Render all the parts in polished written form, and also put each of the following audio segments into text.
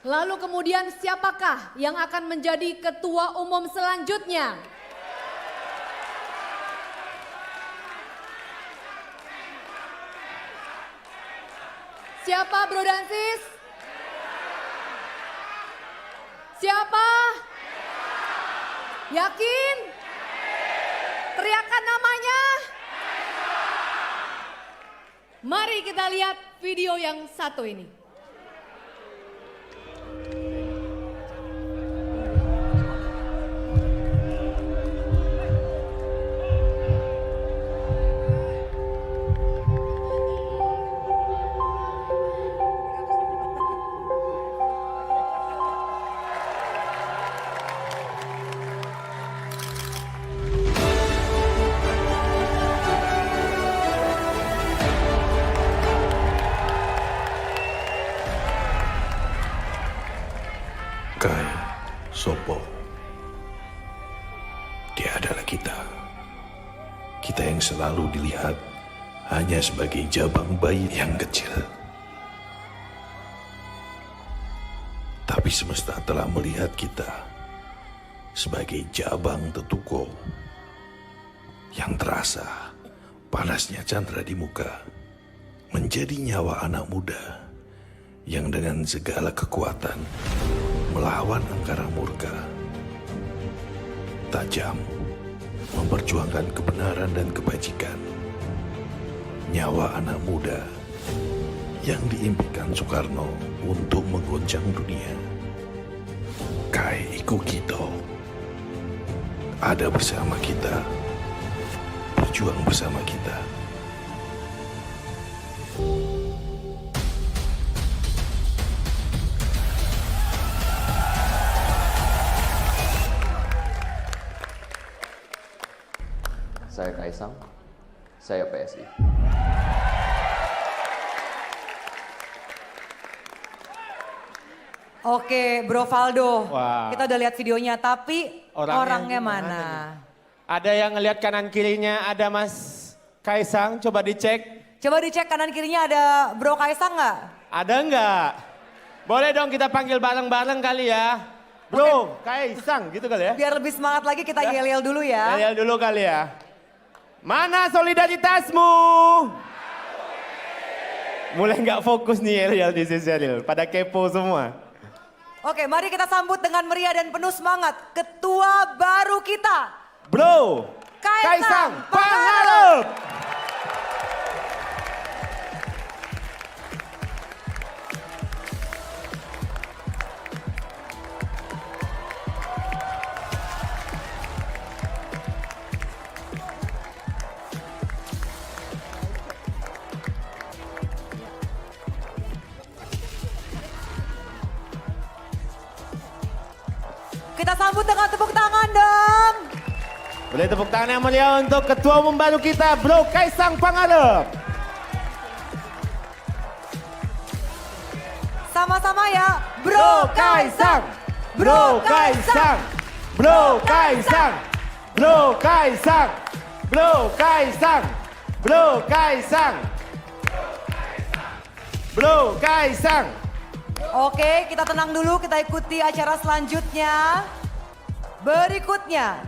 Lalu kemudian siapakah yang akan menjadi ketua umum selanjutnya? Siapa Bro dan Sis? Siapa? Yakin? Teriakan namanya. Mari kita lihat video yang satu ini. Kai Sopo. Dia adalah kita. Kita yang selalu dilihat hanya sebagai jabang bayi yang kecil. Tapi semesta telah melihat kita sebagai jabang tetuko yang terasa panasnya candra di muka menjadi nyawa anak muda yang dengan segala kekuatan melawan angkara murka, tajam, memperjuangkan kebenaran dan kebajikan. Nyawa anak muda yang diimpikan Soekarno untuk menggoncang dunia. Kai Iko Kito ada bersama kita, berjuang bersama kita. Saya Kaisang, saya PSI. Oke, Bro Valdo, Wah. kita udah lihat videonya, tapi orangnya mana? nih? Ada yang ngelihat kanan kirinya, ada Mas Kaisang, coba dicek. Coba dicek kanan kirinya ada Bro Kaisang nggak? Ada nggak? Boleh dong kita panggil bareng-bareng kali ya. Bro, Kaisang gitu kali ya. Biar lebih semangat lagi kita yel-yel dulu ya. Yel dulu kali ya. Mana solidaritasmu? Mulai nggak fokus nih yel di sini, pada kepo semua. Oke, mari kita sambut dengan meriah dan penuh semangat ketua baru kita. Bro, Kaisang Pangarep. Kita sambut dengan tepuk tangan dong. Boleh tepuk tangan yang mulia untuk ketua umum baru kita, Bro Kaisang Pangarep. Sama-sama ya, Bro Kaisang, Bro Kaisang, Bro Kaisang, Bro Kaisang, Bro Kaisang, Bro Kaisang, Bro Kaisang. Oke, kita tenang dulu, kita ikuti acara selanjutnya. Berikutnya,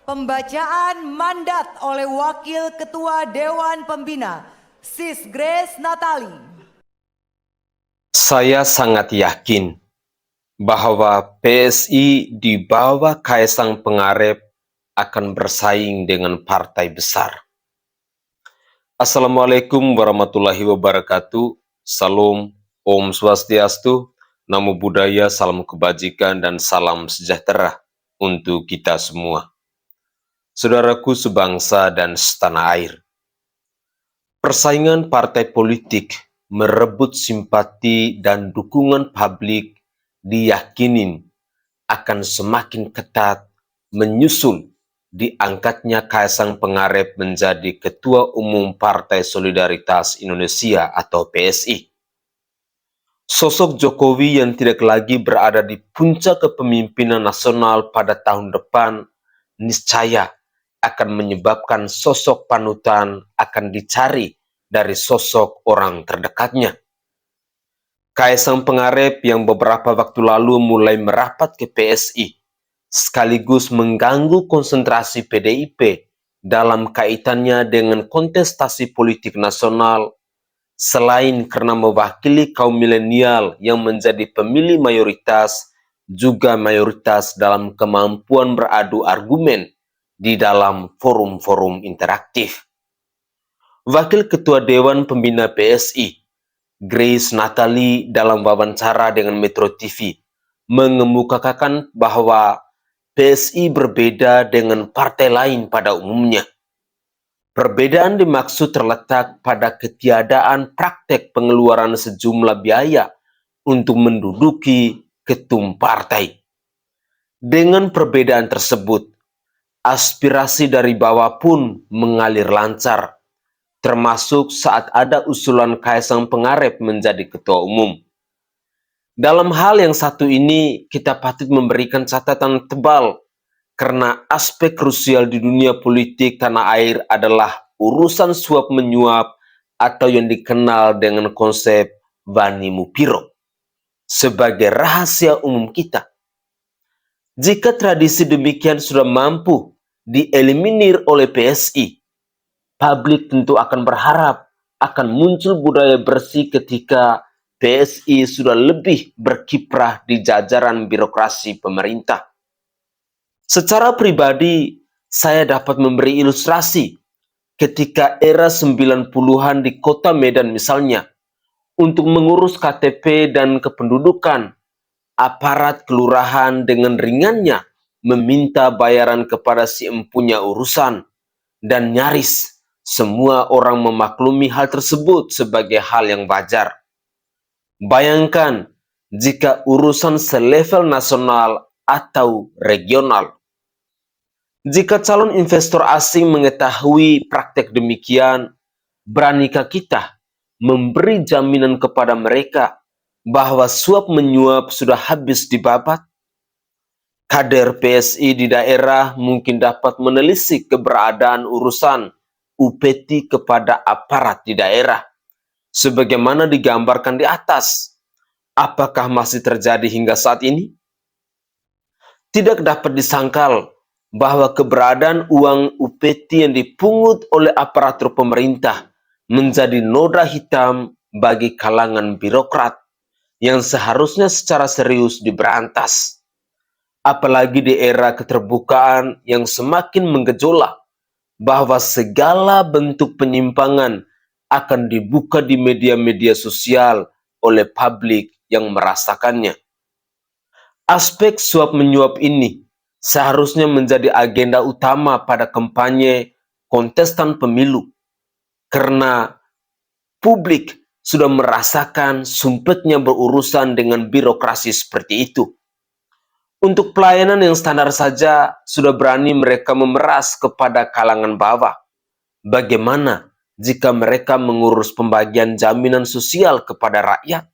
pembacaan mandat oleh Wakil Ketua Dewan Pembina, Sis Grace Natali. Saya sangat yakin bahwa PSI di bawah Kaisang Pangarep akan bersaing dengan partai besar. Assalamualaikum warahmatullahi wabarakatuh. Salam, Om Swastiastu, Namo Buddhaya, salam kebajikan dan salam sejahtera untuk kita semua. Saudaraku sebangsa dan setanah air. Persaingan partai politik merebut simpati dan dukungan publik diyakinin akan semakin ketat menyusul diangkatnya Kaisang Pangarep menjadi Ketua Umum Partai Solidaritas Indonesia atau PSI. Sosok Jokowi yang tidak lagi berada di puncak kepemimpinan nasional pada tahun depan niscaya akan menyebabkan sosok panutan akan dicari dari sosok orang terdekatnya. Kaisang Pangarep yang beberapa waktu lalu mulai merapat ke PSI, sekaligus mengganggu konsentrasi PDIP dalam kaitannya dengan kontestasi politik nasional, selain karena mewakili kaum milenial yang menjadi pemilih mayoritas, juga mayoritas dalam kemampuan beradu argumen di dalam forum-forum interaktif. Wakil Ketua Dewan Pembina PSI, Grace Natali, dalam wawancara dengan Metro TV mengemukakan bahwa PSI berbeda dengan partai lain pada umumnya. Perbedaan dimaksud terletak pada ketiadaan praktek pengeluaran sejumlah biaya untuk menduduki ketum partai. Dengan perbedaan tersebut, aspirasi dari bawah pun mengalir lancar, termasuk saat ada usulan Kaisang Pangarep menjadi ketua umum. Dalam hal yang satu ini, kita patut memberikan catatan tebal, karena aspek krusial di dunia politik tanah air adalah urusan suap menyuap atau yang dikenal dengan konsep Bani Mupiro sebagai rahasia umum kita. Jika tradisi demikian sudah mampu dieliminir oleh PSI, publik tentu akan berharap akan muncul budaya bersih ketika PSI sudah lebih berkiprah di jajaran birokrasi pemerintah. Secara pribadi, saya dapat memberi ilustrasi ketika era 90-an di kota Medan misalnya, untuk mengurus KTP dan kependudukan, aparat kelurahan dengan ringannya meminta bayaran kepada si empunya urusan, dan nyaris semua orang memaklumi hal tersebut sebagai hal yang wajar. Bayangkan jika urusan selevel nasional atau regional. Jika calon investor asing mengetahui praktek demikian, beranikah kita memberi jaminan kepada mereka bahwa suap menyuap sudah habis dibabat? Kader PSI di daerah mungkin dapat menelisik keberadaan urusan upeti kepada aparat di daerah, sebagaimana digambarkan di atas. Apakah masih terjadi hingga saat ini? Tidak dapat disangkal bahwa keberadaan uang upeti yang dipungut oleh aparatur pemerintah menjadi noda hitam bagi kalangan birokrat yang seharusnya secara serius diberantas. Apalagi di era keterbukaan yang semakin menggejolak, bahwa segala bentuk penyimpangan akan dibuka di media-media sosial oleh publik yang merasakannya. Aspek suap menyuap ini seharusnya menjadi agenda utama pada kampanye kontestan pemilu, karena publik sudah merasakan sumpitnya berurusan dengan birokrasi seperti itu. Untuk pelayanan yang standar saja sudah berani mereka memeras kepada kalangan bawah. Bagaimana jika mereka mengurus pembagian jaminan sosial kepada rakyat?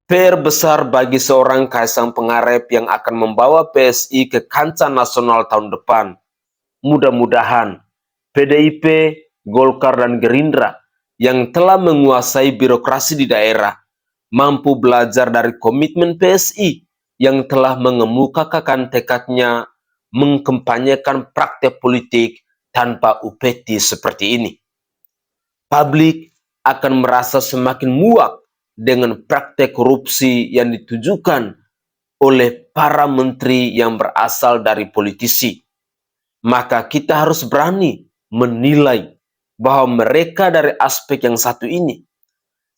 PR besar bagi seorang Kaisang Pangarep yang akan membawa PSI ke kancah nasional tahun depan. Mudah-mudahan PDIP, Golkar, dan Gerindra yang telah menguasai birokrasi di daerah mampu belajar dari komitmen PSI yang telah mengemukakan tekadnya mengkampanyekan praktek politik tanpa upeti seperti ini. Publik akan merasa semakin muak dengan praktek korupsi yang ditujukan oleh para menteri yang berasal dari politisi. Maka kita harus berani menilai bahwa mereka dari aspek yang satu ini,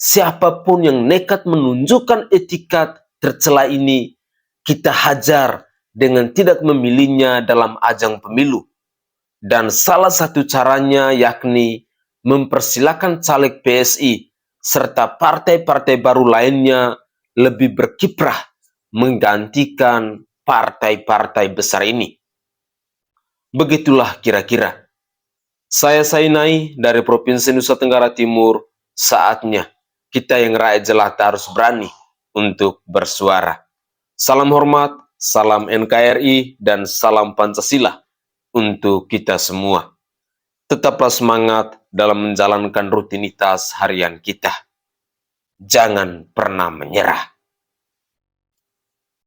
siapapun yang nekat menunjukkan etikat tercela ini, kita hajar dengan tidak memilihnya dalam ajang pemilu. Dan salah satu caranya yakni mempersilakan caleg PSI serta partai-partai baru lainnya lebih berkiprah menggantikan partai-partai besar ini. Begitulah kira-kira. Saya Sainai dari Provinsi Nusa Tenggara Timur, saatnya kita yang rakyat jelata harus berani untuk bersuara. Salam hormat, salam NKRI, dan salam Pancasila untuk kita semua. Tetaplah semangat dalam menjalankan rutinitas harian kita. jangan pernah menyerah.